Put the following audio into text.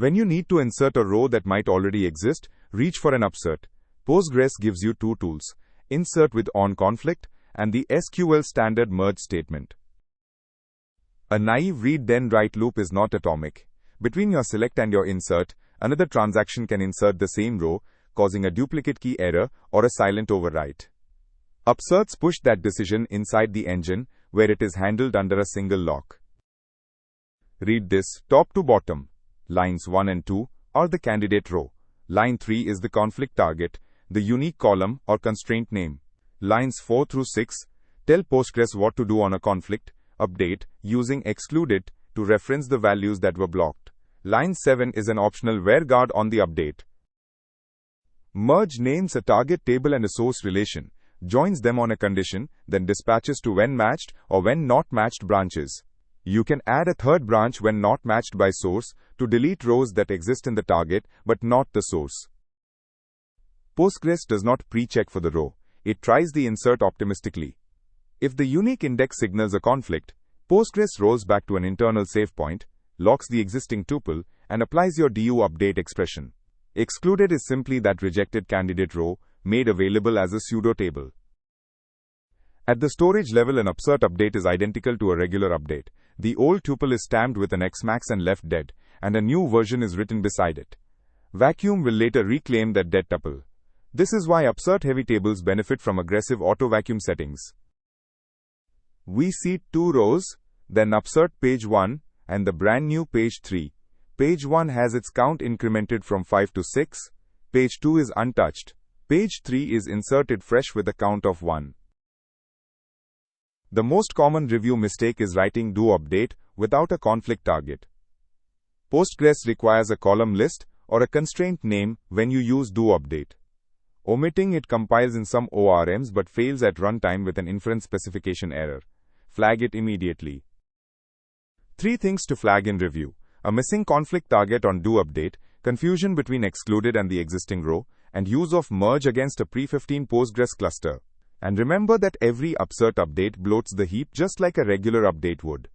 When you need to insert a row that might already exist, reach for an upsert. Postgres gives you two tools: insert with ON conflict and the SQL standard merge statement. A naive read-then-write loop is not atomic. Between your select and your insert, another transaction can insert the same row, causing a duplicate key error or a silent overwrite. Upserts push that decision inside the engine, where it is handled under a single lock. Read this top to bottom. Lines 1 and 2 are the candidate row. Line 3 is the conflict target, the unique column or constraint name. Lines 4 through 6 tell Postgres what to do on a conflict update using EXCLUDED to reference the values that were blocked. Line 7 is an optional where guard on the update. Merge names a target table and a source relation, joins them on a condition, then dispatches to when matched or when not matched branches. You can add a third branch when not matched by source to delete rows that exist in the target but not the source. Postgres does not pre-check for the row. It tries the insert optimistically. If the unique index signals a conflict, Postgres rolls back to an internal save point, locks the existing tuple, and applies your do update expression. Excluded is simply that rejected candidate row, made available as a pseudo table. At the storage level, an Upsert update is identical to a regular update. The old tuple is stamped with an Xmax and left dead, and a new version is written beside it. Vacuum will later reclaim that dead tuple. This is why Upsert-heavy tables benefit from aggressive autovacuum settings. We see two rows, then Upsert page 1, and the brand new page 3. Page 1 has its count incremented from 5 to 6. Page 2 is untouched. Page 3 is inserted fresh with a count of 1. The most common review mistake is writing do update without a conflict target. Postgres requires a column list or a constraint name when you use do update. Omitting it compiles in some ORMs but fails at runtime with an inference specification error. Flag it immediately. 3 things to flag in review: a missing conflict target on do update, confusion between excluded and the existing row, and use of merge against a pre-15 Postgres cluster. And remember that every Upsert update bloats the heap just like a regular update would.